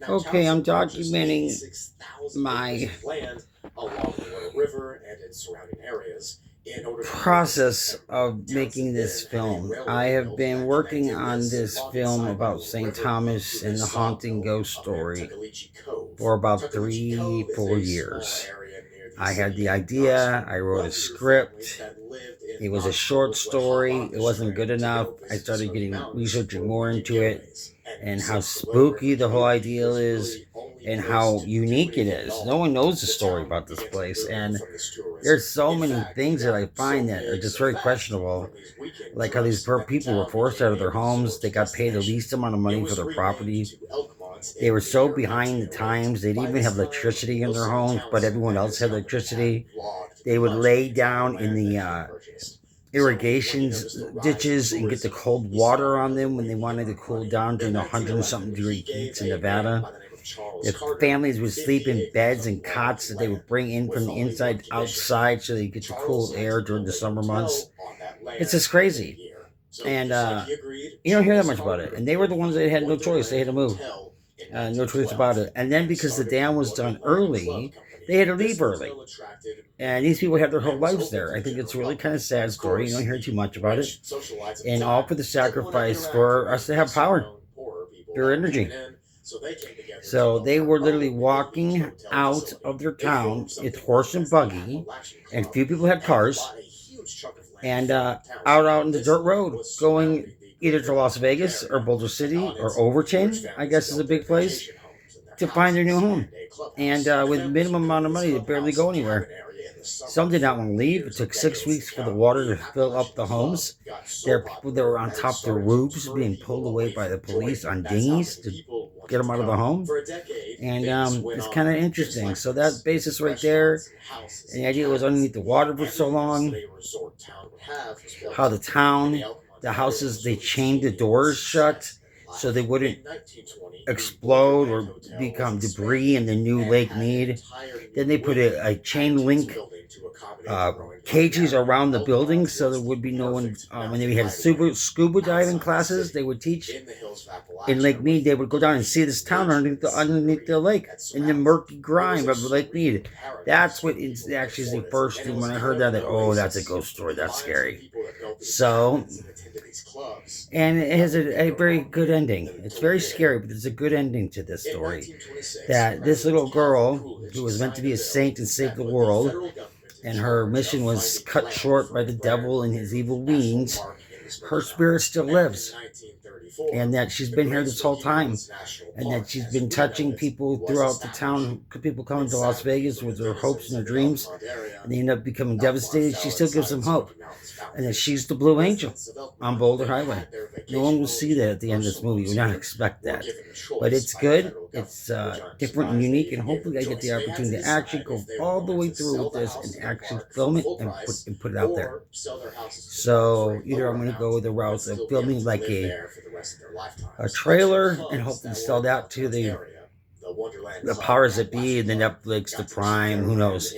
Okay, I'm documenting my process of making this film. I have been working on this film about St. Thomas and the haunting ghost story for about 3, 4 years. I had the idea, I wrote a script. It was a short story. It wasn't good enough. I started getting researching more into it and how spooky the whole idea is and how unique it is. No one knows the story about this place, and there's so many things that I find that are just very questionable, like how these poor people were forced out of their homes. They got paid the least amount of money for their property. They were so behind the times. They didn't even have electricity in their homes, but everyone else had electricity. They would lay down in the irrigation ditches and get the cold water on them when they wanted to cool down during the 100-something degree heats in Nevada. The families would sleep in beds and cots that they would bring in from the inside outside so they get the cool air during the summer months. It's just crazy. And you don't hear that much about it. And they were the ones that had no choice. They had to move. No choice about it. And then because the dam was done early, they had to leave early. And these people had their whole lives there. I think it's a really kind of sad story. You don't hear too much about it. And all for the sacrifice for us to have power, pure energy. So they were literally walking out of their town. It's horse and buggy, and few people had cars. And out on the dirt road, going either to Las Vegas or Boulder City or Overton, I guess is a big place, to find their new home. And with minimum amount of money, they barely go anywhere. Some did not want to leave. It took 6 weeks for the water to fill up the homes. There are people that were on top of their roofs being pulled away by the police on dinghies to get them out of the home. And it's kind of interesting. So that basis right there, and the idea was underneath the water for so long. How the town, the houses, they chained the doors shut so they wouldn't explode or become debris in the new Lake Mead. Then they put a chain link cages around the building so there would be no one. When they had scuba diving classes, they would teach in Lake Mead. They would go down and see this town underneath the lake in the murky grime of Lake Mead. That's what it's actually the first thing when I heard that. Oh, that's a ghost story. That's scary. So, and it has a very good ending. It's very scary, but there's a good ending to this story. That this little girl who was meant to be a saint and save the world, and her mission was cut short by the devil and his evil wings, her spirit still lives. And that she's been here this whole time. And that she's been touching people throughout the town. People coming to Las Vegas with their hopes and their dreams. And they end up becoming devastated. She still gives them hope. And that she's the Blue Angel on Boulder Highway. No one will see that at the end of this movie. You would not expect that. But it's good. It's different and unique. And hopefully I get the opportunity to actually go all the way through with this and actually film it and put it out there. So either I'm going to go the route of filming like a trailer and hopefully sell that to the powers that be, the Netflix, the Prime, who knows,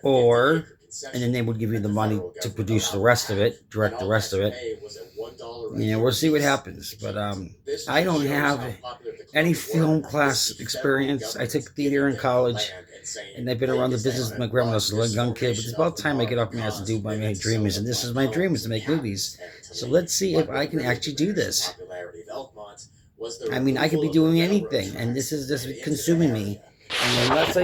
or and then they would give you the money to produce the rest of it, direct the rest of it. We'll see what happens. But I don't have any film class experience. I took theater in college, and I've been around the business with my grandma as a young kid. But it's about time I get off my ass and do my dream is, and this is my dream, is to make movies. So let's see if I can actually do this. I mean, I could be doing anything, and this is just consuming me. And unless I